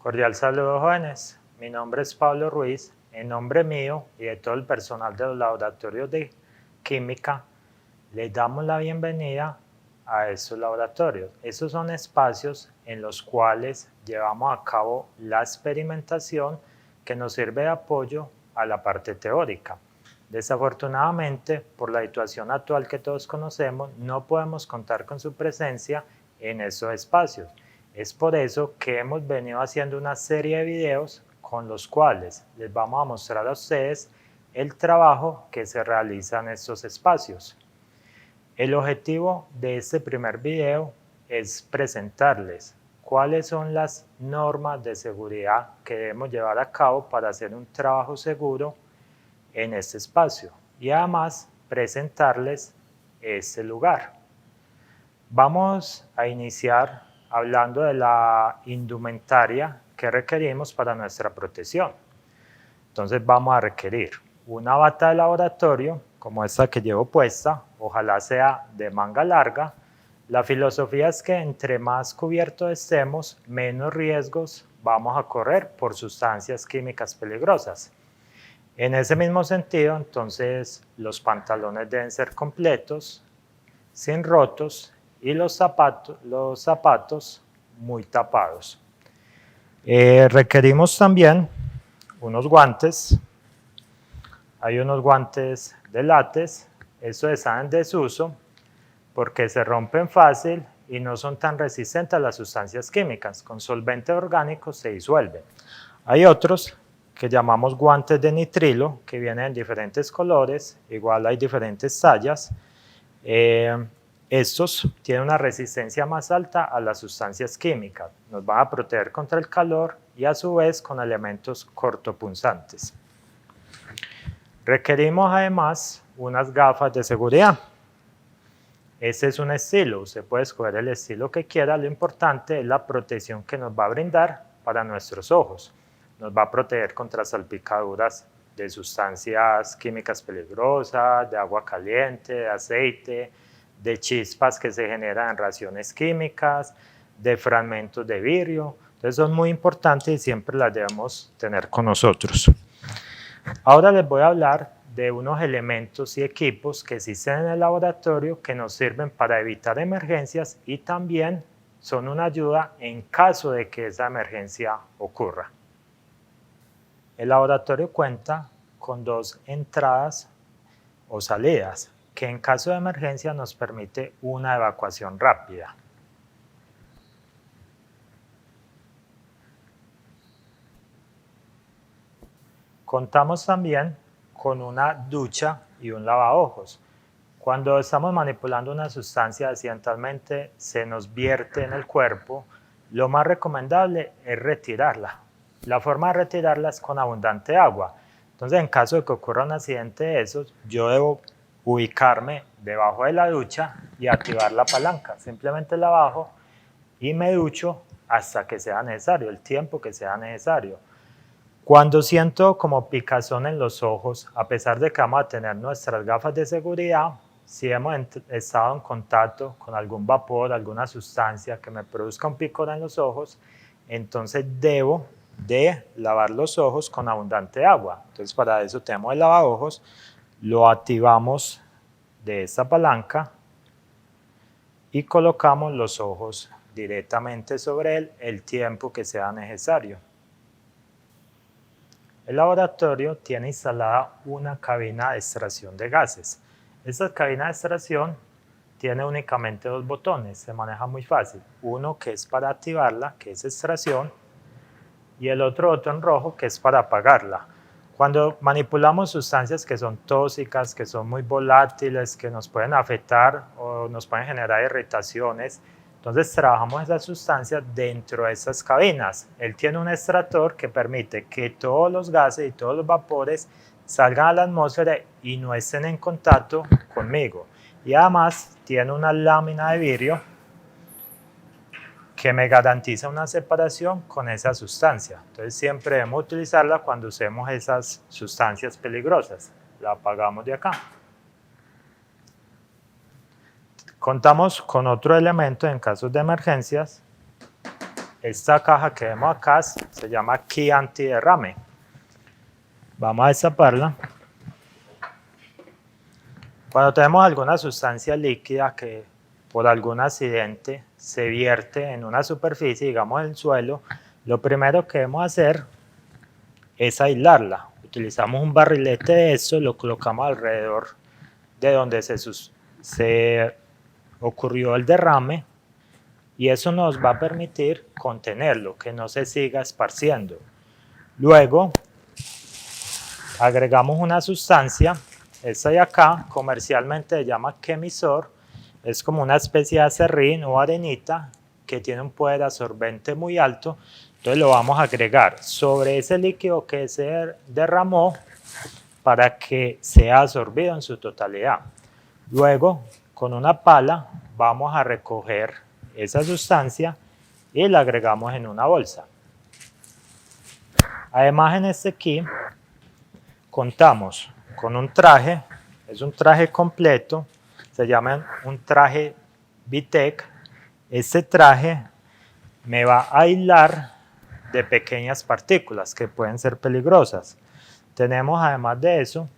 Cordial saludo, jóvenes. Mi nombre es Pablo Ruiz. En nombre mío y de todo el personal de los laboratorios de química, les damos la bienvenida a estos laboratorios. Estos son espacios en los cuales llevamos a cabo la experimentación que nos sirve de apoyo a la parte teórica. Desafortunadamente, por la situación actual que todos conocemos, no podemos contar con su presencia en esos espacios. Es por eso que hemos venido haciendo una serie de videos con los cuales les vamos a mostrar a ustedes el trabajo que se realiza en estos espacios. El objetivo de este primer video es presentarles cuáles son las normas de seguridad que debemos llevar a cabo para hacer un trabajo seguro en este espacio y además presentarles este lugar. Vamos a iniciar hablando de la indumentaria que requerimos para nuestra protección. Entonces vamos a requerir una bata de laboratorio, como esta que llevo puesta, ojalá sea de manga larga. La filosofía es que entre más cubiertos estemos, menos riesgos vamos a correr por sustancias químicas peligrosas. En ese mismo sentido, entonces, los pantalones deben ser completos, sin rotos, y los zapatos muy tapados. Requerimos también unos guantes. Hay unos guantes de látex, estos están en desuso porque se rompen fácil y no son tan resistentes a las sustancias químicas. Con solventes orgánicos se disuelven. Hay otros que llamamos guantes de nitrilo, que vienen en diferentes colores, igual hay diferentes tallas. Estos tienen una resistencia más alta a las sustancias químicas, nos van a proteger contra el calor y a su vez con elementos cortopunzantes. Requerimos además unas gafas de seguridad. Este es un estilo, usted puede escoger el estilo que quiera, lo importante es la protección que nos va a brindar para nuestros ojos. Nos va a proteger contra salpicaduras de sustancias químicas peligrosas, de agua caliente, de aceite, de chispas que se generan en reacciones químicas, de fragmentos de vidrio. Entonces son muy importantes y siempre las debemos tener con nosotros. Ahora les voy a hablar de unos elementos y equipos que existen en el laboratorio que nos sirven para evitar emergencias y también son una ayuda en caso de que esa emergencia ocurra. El laboratorio cuenta con dos entradas o salidas que en caso de emergencia nos permite una evacuación rápida. Contamos también con una ducha y un lavaojos. Cuando estamos manipulando una sustancia accidentalmente se nos vierte en el cuerpo, lo más recomendable es retirarla. La forma de retirarla es con abundante agua. Entonces, en caso de que ocurra un accidente de esos, yo debo ubicarme debajo de la ducha y activar la palanca. Simplemente la bajo y me ducho hasta que sea necesario, el tiempo que sea necesario. Cuando siento como picazón en los ojos, a pesar de que vamos a tener nuestras gafas de seguridad, si hemos estado en contacto con algún vapor, alguna sustancia que me produzca un picor en los ojos, entonces debo de lavar los ojos con abundante agua. Entonces para eso tenemos el lavaojos, lo activamos de esta palanca y colocamos los ojos directamente sobre él el tiempo que sea necesario. El laboratorio tiene instalada una cabina de extracción de gases. Esta cabina de extracción tiene únicamente dos botones, se maneja muy fácil. Uno que es para activarla, que es extracción, y el otro botón rojo que es para apagarla. Cuando manipulamos sustancias que son tóxicas, que son muy volátiles, que nos pueden afectar o nos pueden generar irritaciones, entonces trabajamos esas sustancias dentro de esas cabinas. Él tiene un extractor que permite que todos los gases y todos los vapores salgan a la atmósfera y no estén en contacto conmigo. Y además tiene una lámina de vidrio que me garantiza una separación con esa sustancia. Entonces siempre debemos utilizarla cuando usemos esas sustancias peligrosas. La apagamos de acá. Contamos con otro elemento en casos de emergencias. esta caja que vemos acá se llama key antiderrame. Vamos a destaparla. Cuando tenemos alguna sustancia líquida que por algún accidente se vierte en una superficie, digamos en el suelo, lo primero que debemos hacer es aislarla. Utilizamos un barrilete de esto, lo colocamos alrededor de donde se ocurrió el derrame y eso nos va a permitir contenerlo, que no se siga esparciendo. Luego agregamos una sustancia, esta de acá comercialmente se llama Chemisor, es como una especie de acerrín o arenita que tiene un poder absorbente muy alto, entonces lo vamos a agregar sobre ese líquido que se derramó para que sea absorbido en su totalidad. Luego, con una pala, vamos a recoger esa sustancia y la agregamos en una bolsa. Además, en este kit contamos con un traje, es un traje completo, se llama un traje VTEC. Este traje me va a aislar de pequeñas partículas que pueden ser peligrosas. Tenemos además de eso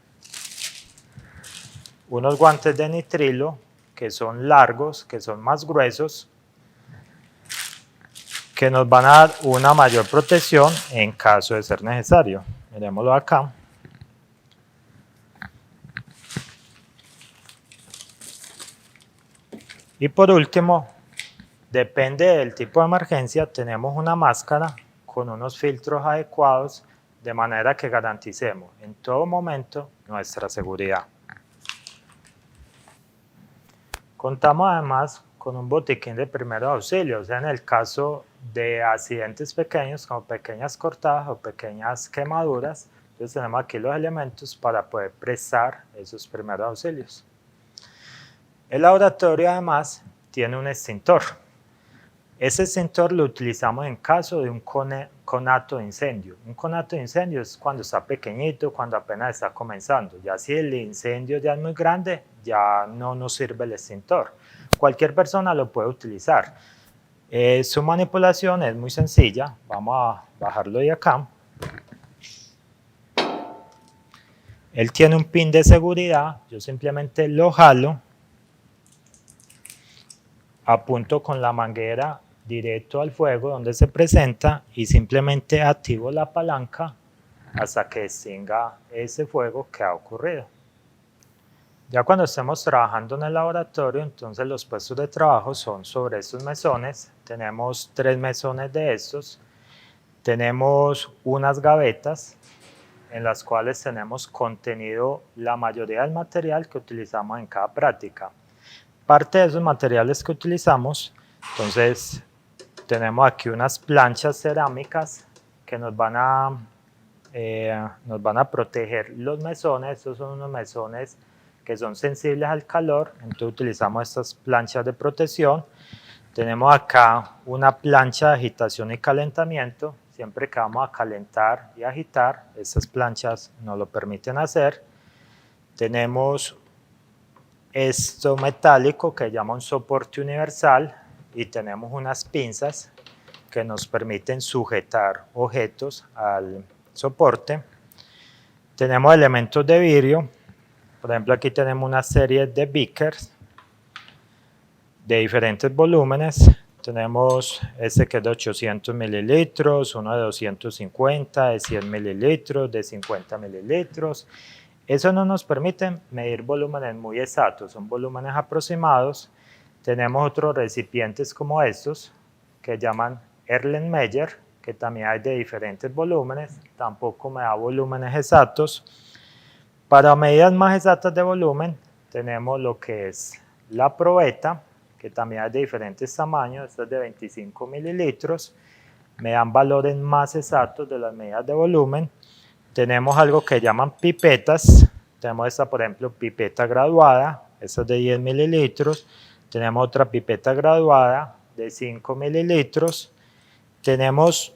unos guantes de nitrilo que son largos, que son más gruesos, que nos van a dar una mayor protección en caso de ser necesario. Miremoslo acá. Y por último, depende del tipo de emergencia, tenemos una máscara con unos filtros adecuados de manera que garanticemos en todo momento nuestra seguridad. Contamos además con un botiquín de primeros auxilios, o sea, en el caso de accidentes pequeños como pequeñas cortadas o pequeñas quemaduras, entonces tenemos aquí los elementos para poder prestar esos primeros auxilios. El laboratorio además tiene un extintor. Ese extintor lo utilizamos en caso de un conato de incendio. Un conato de incendio es cuando está pequeñito, cuando apenas está comenzando. Ya si el incendio ya es muy grande, ya no nos sirve el extintor. Cualquier persona lo puede utilizar. Su manipulación es muy sencilla. Vamos a bajarlo de acá. Él tiene un pin de seguridad. Yo simplemente lo jalo, apunto con la manguera directo al fuego donde se presenta y simplemente activo la palanca hasta que extinga ese fuego que ha ocurrido. Ya cuando estemos trabajando en el laboratorio, entonces los puestos de trabajo son sobre estos mesones. Tenemos 3 mesones de estos. Tenemos unas gavetas en las cuales tenemos contenido la mayoría del material que utilizamos en cada práctica. Parte de esos materiales que utilizamos, entonces tenemos aquí unas planchas cerámicas que nos van a proteger los mesones. Estos son unos mesones que son sensibles al calor, entonces utilizamos estas planchas de protección. Tenemos acá una plancha de agitación y calentamiento. Siempre que vamos a calentar y agitar, estas planchas nos lo permiten hacer. Tenemos esto metálico que llama un soporte universal y tenemos unas pinzas que nos permiten sujetar objetos al soporte. Tenemos elementos de vidrio, por ejemplo aquí tenemos una serie de beakers de diferentes volúmenes. Tenemos este que es de 800 mililitros, uno de 250, de 100 mililitros, de 50 mililitros. Eso no nos permite medir volúmenes muy exactos, son volúmenes aproximados. Tenemos otros recipientes como estos, que llaman Erlenmeyer, que también hay de diferentes volúmenes, tampoco me da volúmenes exactos. Para medidas más exactas de volumen, tenemos lo que es la probeta, que también hay de diferentes tamaños, esta es de 25 mililitros, me dan valores más exactos de las medidas de volumen. Tenemos algo que llaman pipetas, tenemos esta por ejemplo pipeta graduada, esta es de 10 mililitros, tenemos otra pipeta graduada de 5 mililitros, tenemos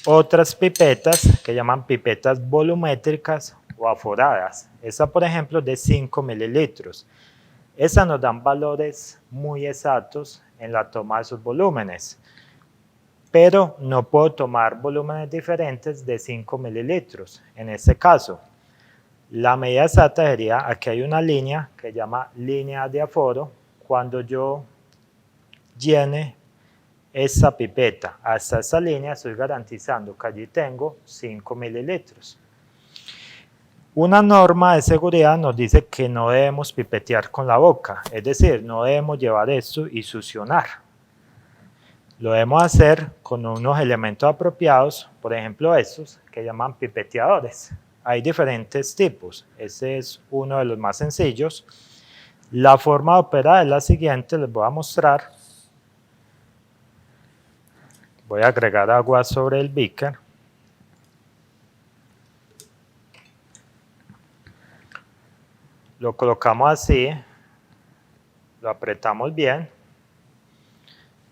otras pipetas que llaman pipetas volumétricas o aforadas, esta por ejemplo de 5 mililitros, estas nos dan valores muy exactos en la toma de esos volúmenes. pero no puedo tomar volúmenes diferentes de 5 mililitros. En este caso, la medida exacta sería, aquí hay una línea que se llama línea de aforo. Cuando yo llene esta pipeta hasta esta línea, estoy garantizando que allí tengo 5 mililitros. Una norma de seguridad nos dice que no debemos pipetear con la boca, es decir, no debemos llevar esto y succionar. Lo debemos hacer con unos elementos apropiados, por ejemplo estos, que llaman pipeteadores. Hay diferentes tipos, este es uno de los más sencillos. La forma de operar es la siguiente, les voy a mostrar. Voy a agregar agua sobre el beaker. Lo colocamos así, lo apretamos bien,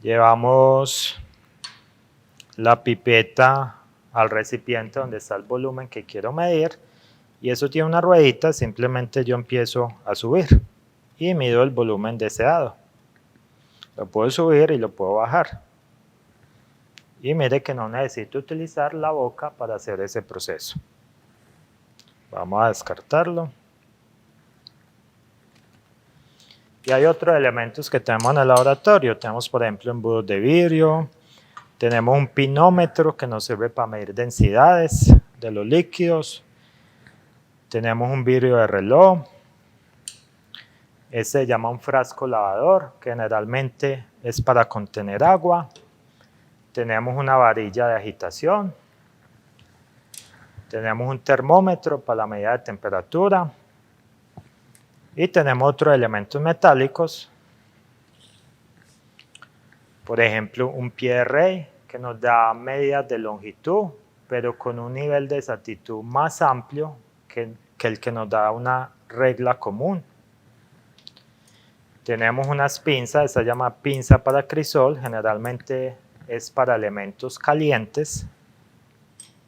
llevamos la pipeta al recipiente donde está el volumen que quiero medir y eso tiene una ruedita, simplemente yo empiezo a subir y mido el volumen deseado. Lo puedo subir y lo puedo bajar. Y mire que no necesito utilizar la boca para hacer ese proceso. Vamos a descartarlo. Y hay otros elementos que tenemos en el laboratorio. Tenemos, por ejemplo, embudos de vidrio. Tenemos un pinómetro que nos sirve para medir densidades de los líquidos. Tenemos un vidrio de reloj. Este se llama un frasco lavador, que generalmente es para contener agua. Tenemos una varilla de agitación. Tenemos un termómetro para la medida de temperatura. Y tenemos otros elementos metálicos, por ejemplo un pie de rey que nos da medidas de longitud, pero con un nivel de exactitud más amplio que el que nos da una regla común. Tenemos unas pinzas, esta se llama pinza para crisol, generalmente es para elementos calientes.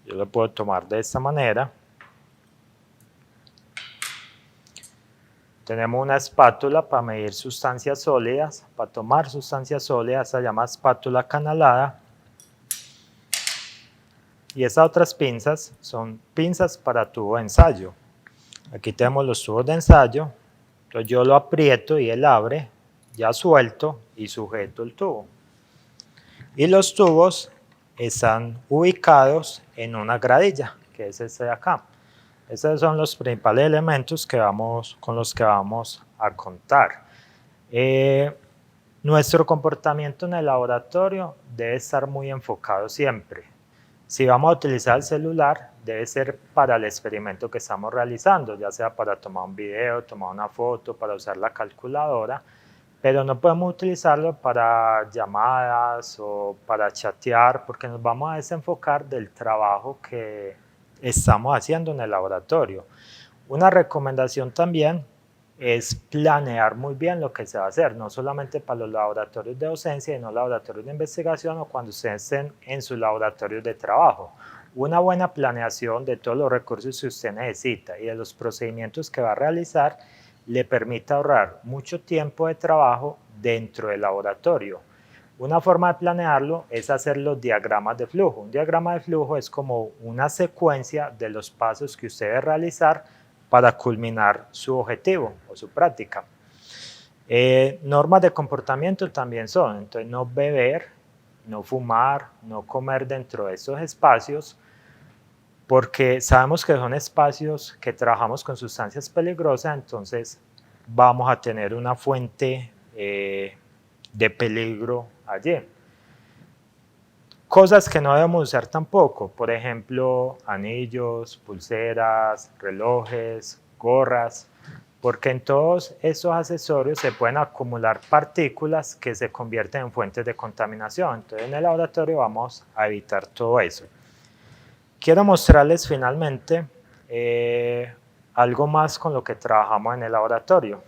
Yo lo puedo tomar de esta manera. Tenemos una espátula para medir sustancias sólidas, para tomar sustancias sólidas, se llama espátula canalada. Y esas otras pinzas son pinzas para tubo de ensayo. Aquí tenemos los tubos de ensayo, entonces yo lo aprieto y él abre, ya suelto y sujeto el tubo. Y los tubos están ubicados en una gradilla, que es este de acá. Esos son los principales elementos con los que vamos a contar. Nuestro comportamiento en el laboratorio debe estar muy enfocado siempre. Si vamos a utilizar el celular, debe ser para el experimento que estamos realizando, ya sea para tomar un video, tomar una foto, para usar la calculadora, pero no podemos utilizarlo para llamadas o para chatear, porque nos vamos a desenfocar del trabajo que estamos haciendo en el laboratorio. Una recomendación también es planear muy bien lo que se va a hacer, no solamente para los laboratorios de docencia, sino laboratorios de investigación o cuando ustedes estén en sus laboratorios de trabajo. Una buena planeación de todos los recursos que usted necesita y de los procedimientos que va a realizar le permite ahorrar mucho tiempo de trabajo dentro del laboratorio. Una forma de planearlo es hacer los diagramas de flujo. Un diagrama de flujo es como una secuencia de los pasos que usted debe realizar para culminar su objetivo o su práctica. Normas de comportamiento también son, entonces no beber, no fumar, no comer dentro de esos espacios, porque sabemos que son espacios que trabajamos con sustancias peligrosas, entonces vamos a tener una fuente de peligro allí. Cosas que no debemos usar tampoco, por ejemplo, anillos, pulseras, relojes, gorras, porque en todos esos accesorios se pueden acumular partículas que se convierten en fuentes de contaminación. Entonces en el laboratorio vamos a evitar todo eso. Quiero mostrarles finalmente algo más con lo que trabajamos en el laboratorio.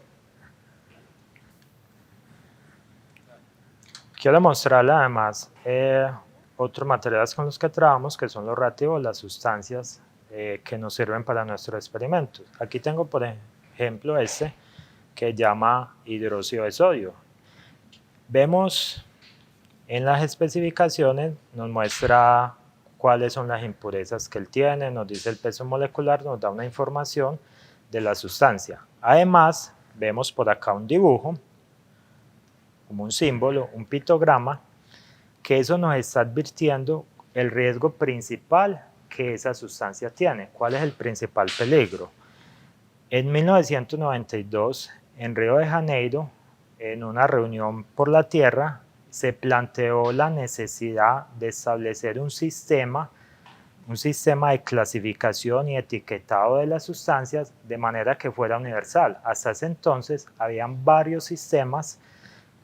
Quiero mostrarles además otros materiales con los que trabajamos, que son los reactivos, las sustancias que nos sirven para nuestros experimentos. Aquí tengo, por ejemplo, este que llama hidróxido de sodio. Vemos En las especificaciones nos muestra cuáles son las impurezas que él tiene, nos dice el peso molecular, nos da una información de la sustancia. Además, vemos por acá un dibujo, como un símbolo, un pictograma, que eso nos está advirtiendo el riesgo principal que esa sustancia tiene. ¿Cuál es el principal peligro? En 1992, en Río de Janeiro, en una reunión por la Tierra, se planteó la necesidad de establecer un sistema de clasificación y etiquetado de las sustancias de manera que fuera universal. Hasta ese entonces habían varios sistemas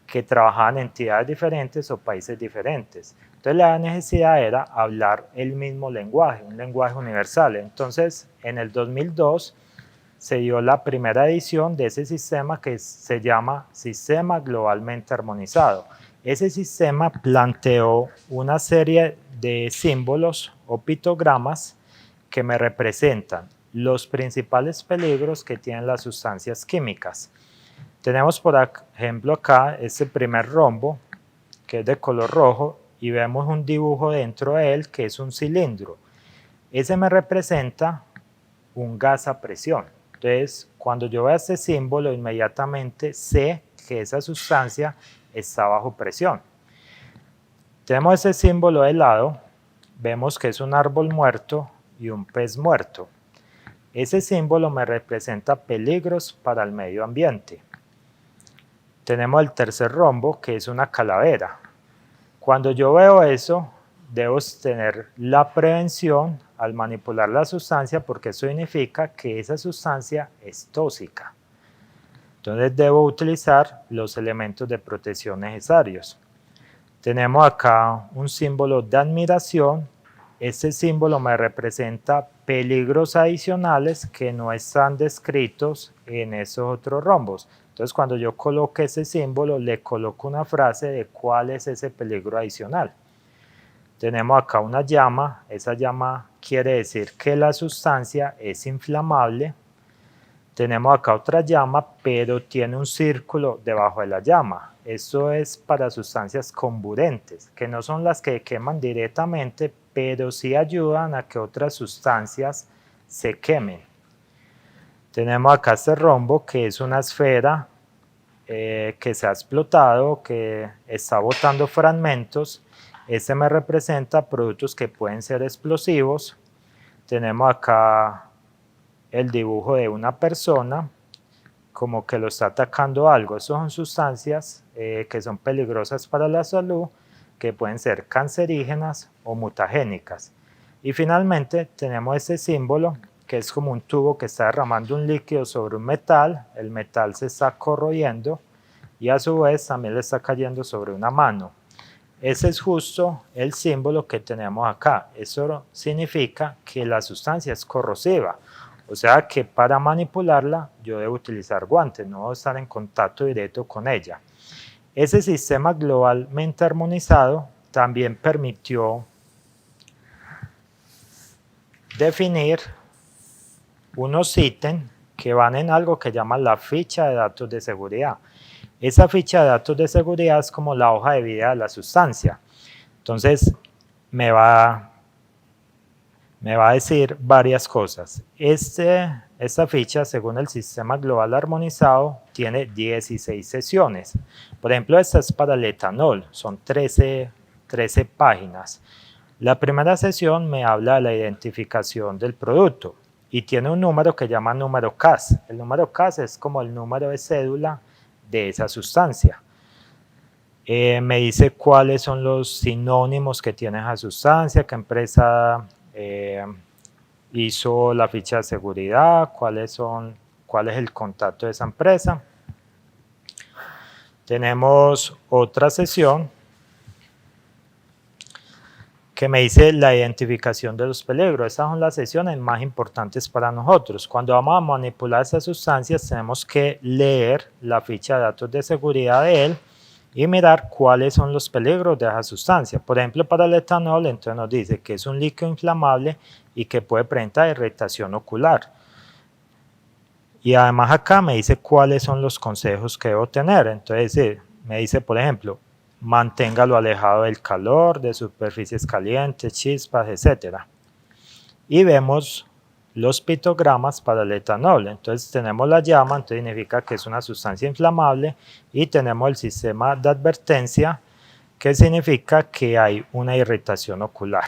que trabajaban en entidades diferentes o países diferentes. Entonces la necesidad era hablar el mismo lenguaje, un lenguaje universal. Entonces en el 2002 se dio la primera edición de ese sistema que se llama Sistema Globalmente Armonizado. Ese sistema planteó una serie de símbolos o pictogramas que me representan los principales peligros que tienen las sustancias químicas. Tenemos por ejemplo acá este primer rombo que es de color rojo y vemos un dibujo dentro de él que es un cilindro. Ese me representa un gas a presión. Entonces, cuando yo veo este símbolo, inmediatamente sé que esa sustancia está bajo presión. Tenemos ese símbolo de lado, vemos que es un árbol muerto y un pez muerto. Ese símbolo me representa peligros para el medio ambiente. Tenemos el tercer rombo, que es una calavera. Cuando yo veo eso, debo tener la prevención al manipular la sustancia porque eso significa que esa sustancia es tóxica. Entonces debo utilizar los elementos de protección necesarios. Tenemos acá un símbolo de admiración. Este símbolo me representa peligros adicionales que no están descritos en esos otros rombos. Entonces cuando yo coloque ese símbolo, le coloco una frase de cuál es ese peligro adicional. Tenemos acá una llama, esa llama quiere decir que la sustancia es inflamable. Tenemos acá otra llama, pero tiene un círculo debajo de la llama. Esto es para sustancias comburentes, que no son las que queman directamente, pero sí ayudan a que otras sustancias se quemen. Tenemos acá este rombo, que es una esfera que se ha explotado, que está botando fragmentos. Este me representa productos que pueden ser explosivos. Tenemos acá el dibujo de una persona como que lo está atacando algo. Estas son sustancias que son peligrosas para la salud, que pueden ser cancerígenas o mutagénicas. Y finalmente tenemos este símbolo que es como un tubo que está derramando un líquido sobre un metal. El metal se está corroyendo y a su vez también le está cayendo sobre una mano. Ese es justo el símbolo que tenemos acá. Eso significa que la sustancia es corrosiva. O sea que para manipularla yo debo utilizar guantes, no debo estar en contacto directo con ella. Ese sistema globalmente armonizado también permitió definir unos ítems que van en algo que llaman la ficha de datos de seguridad. Esa ficha de datos de seguridad es como la hoja de vida de la sustancia. Entonces me va a decir varias cosas. Esta ficha, según el sistema global armonizado, tiene 16 sesiones. Por ejemplo, esta es para el etanol, son 13 páginas. La primera sesión me habla de la identificación del producto y tiene un número que llama número CAS. El número CAS es como el número de cédula de esa sustancia. Me dice cuáles son los sinónimos que tiene esa sustancia, qué empresa hizo la ficha de seguridad, cuál es el contacto de esa empresa. Tenemos otra sesión que me dice la identificación de los peligros. Estas son las sesiones más importantes para nosotros. Cuando vamos a manipular esas sustancias tenemos que leer la ficha de datos de seguridad de él y mirar cuáles son los peligros de esa sustancia. Por ejemplo, para el etanol, entonces nos dice que es un líquido inflamable y que puede presentar irritación ocular. Y además acá me dice cuáles son los consejos que debo tener. Entonces me dice, por ejemplo, manténgalo alejado del calor, de superficies calientes, chispas, etc. Y vemos los pictogramas para el etanol. Entonces tenemos la llama, entonces significa que es una sustancia inflamable, y tenemos el sistema de advertencia, que significa que hay una irritación ocular.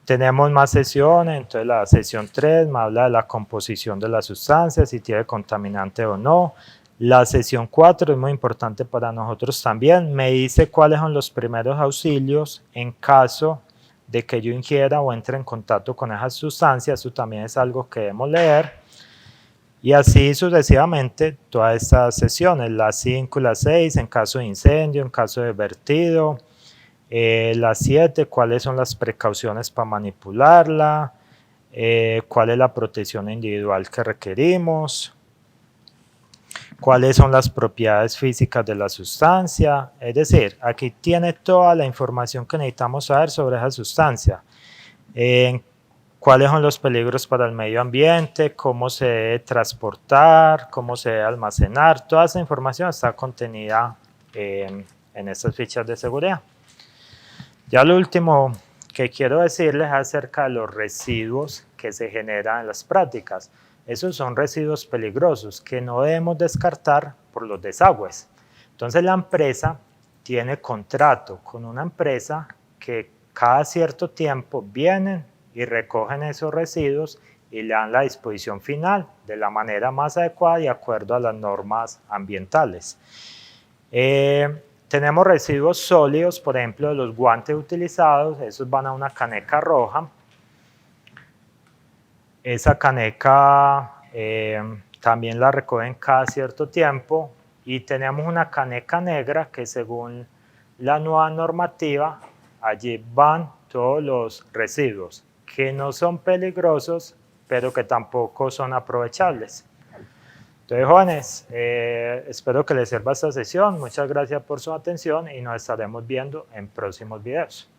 Tenemos más sesiones, entonces la sesión 3 me habla de la composición de la sustancia, si tiene contaminante o no. La sesión 4 es muy importante para nosotros también, me dice cuáles son los primeros auxilios en caso de que yo ingiera o entre en contacto con esas sustancias. Eso también es algo que debemos leer. Y así sucesivamente todas estas sesiones, la 5 y la 6 en caso de incendio, en caso de vertido. La 7, cuáles son las precauciones para manipularla, cuál es la protección individual que requerimos, cuáles son las propiedades físicas de la sustancia. Es decir, aquí tiene toda la información que necesitamos saber sobre esa sustancia, cuáles son los peligros para el medio ambiente, cómo se debe transportar, cómo se debe almacenar. Toda esa información está contenida en estas fichas de seguridad. Ya lo último que quiero decirles es acerca de los residuos que se generan en las prácticas. Esos son residuos peligrosos que no debemos descartar por los desagües. Entonces la empresa tiene contrato con una empresa que cada cierto tiempo vienen y recogen esos residuos y le dan la disposición final de la manera más adecuada y de acuerdo a las normas ambientales. Tenemos residuos sólidos, por ejemplo, de los guantes utilizados, esos van a una caneca roja. Esa caneca también la recogen cada cierto tiempo, y tenemos una caneca negra que, según la nueva normativa, allí van todos los residuos que no son peligrosos, pero que tampoco son aprovechables. Entonces, jóvenes, espero que les sirva esta sesión. Muchas gracias por su atención y nos estaremos viendo en próximos videos.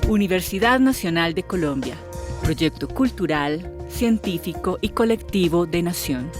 Universidad Nacional de Colombia, proyecto cultural, científico y colectivo de Nación.